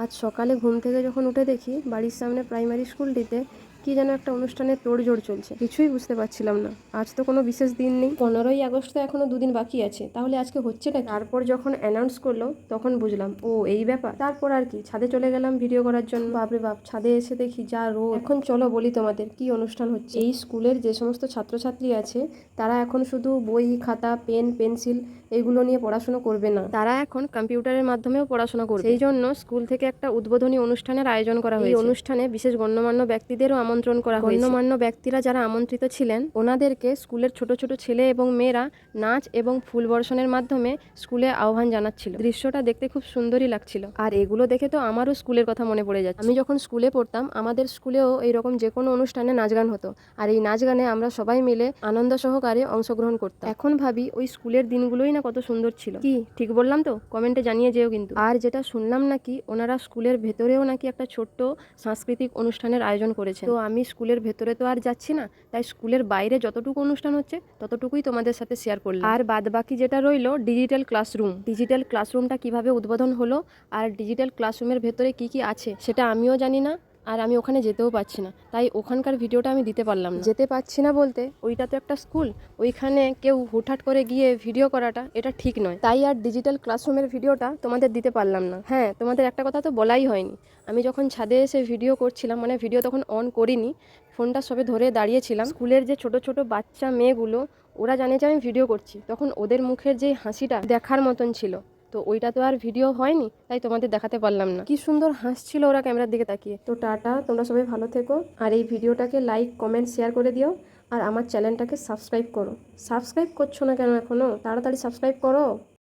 আজ সকালে ঘুম থেকে যখন উঠে দেখি বাড়ির সামনে প্রাইমারি স্কুলটিতে কি যেন একটা অনুষ্ঠানের তোড়জোড় চলছে, কিছুই বুঝতে পারছিলাম না। আজ তো কোনো বিশেষ দিন নেই, 15ই আগস্ট তো এখনো দুদিন বাকি আছে, তাহলে আজকে হচ্ছেটা কি? তারপর যখন অ্যানাউন্স করলো তখন বুঝলাম ও এই ব্যাপার। তারপর আর কি, ছাদে চলে গেলাম ভিডিও করার জন্য। বাপরে বাপ, ছাদে এসে দেখি যা রোদ। এখন চলো বলি তোমাদের কি অনুষ্ঠান হচ্ছে। এই স্কুলের যে সমস্ত ছাত্রছাত্রী আছে তারা এখন শুধু বই, খাতা, পেন, পেন্সিল এগুলো নিয়ে পড়াশোনা করবে না, তারা এখন কম্পিউটারের মাধ্যমেও পড়াশোনা করবে। সেই জন্য স্কুল থেকে একটা উদ্বোধনী অনুষ্ঠানের আয়োজন করা হয়েছে। এই অনুষ্ঠানে বিশেষ গণ্যমান্য ব্যক্তিদেরও আমন্ত্রণ করা হয়েছে। গণ্যমান্য ব্যক্তিরা যারা আমন্ত্রিত ছিলেন ওনাদেরকে স্কুলের ছোট ছোট ছেলে এবং মেয়েরা নাচ এবং ফুল বর্ষণের মাধ্যমে স্কুলে আহ্বান জানাচ্ছিল। দৃশ্যটা দেখতে খুব সুন্দরই লাগছিল। আর এগুলো দেখে তো আমারও স্কুলের কথা মনে পড়ে যাচ্ছে। আমি যখন স্কুলে পড়তাম আমাদের স্কুলেও এইরকম যে কোনো অনুষ্ঠানে নাচ গান হতো, আর এই নাচ গানে আমরা সবাই মিলে আনন্দ সহকারে অংশগ্রহণ করতাম। এখন ভাবি ওই স্কুলের দিনগুলোই না কত সুন্দর ছিল। কি ঠিক বললাম তো? কমেন্টে জানিয়ে যেও কিন্তু। আর যেটা শুনলাম নাকি ওনারা স্কুলের ভেতরেও নাকি একটা ছোট্ট সাংস্কৃতিক অনুষ্ঠানের আয়োজন করেছেন। তো আমি স্কুলের ভেতরে তো আর যাচ্ছি না, তাই স্কুলের বাইরে যতটুকু অনুষ্ঠান হচ্ছে ততটুকুই তোমাদের সাথে শেয়ার করলাম। আর বাদ বাকি যেটা রইলো ডিজিটাল ক্লাসরুম, ডিজিটাল ক্লাসরুমটা কিভাবে উদ্বোধন হলো আর ডিজিটাল ক্লাসরুমের ভেতরে কি কি আছে সেটা আমিও জানি না, আর আমি ওখানে যেতেও পারছি না, তাই ওখানকার ভিডিওটা আমি দিতে পারলাম না। যেতে পারছি না বলতে, ওইটা তো একটা স্কুল, ওইখানে কেউ হুটহাট করে গিয়ে ভিডিও করাটা এটা ঠিক নয়, তাই আর ডিজিটাল ক্লাসরুমের ভিডিওটা তোমাদের দিতে পারলাম না। হ্যাঁ, তোমাদের একটা কথা তো বলাই হয়নি, আমি যখন ছাদে এসে ভিডিও করছিলাম, মানে ভিডিও তখন অন করিনি, ফোনটা সবে ধরে দাঁড়িয়েছিলাম, স্কুলের যে ছোট ছোট বাচ্চা মেয়েগুলো ওরা জানে যে আমি ভিডিও করছি, তখন ওদের মুখের যে হাসিটা দেখার মতন ছিল। তো ওইটা তো আর ভিডিও হয়নি, তাই তোমাদের দেখাতে পারলাম না। কি সুন্দর হাসছিল ওরা ক্যামেরার দিকে তাকিয়ে। তো টাটা, তোমরা সবাই ভালো থেকো, আর এই ভিডিওটাকে লাইক, কমেন্ট, শেয়ার করে দিও, আর আমার চ্যানেলটাকে সাবস্ক্রাইব করো। সাবস্ক্রাইব করছো না কেন এখনো? তাড়াতাড়ি সাবস্ক্রাইব করো।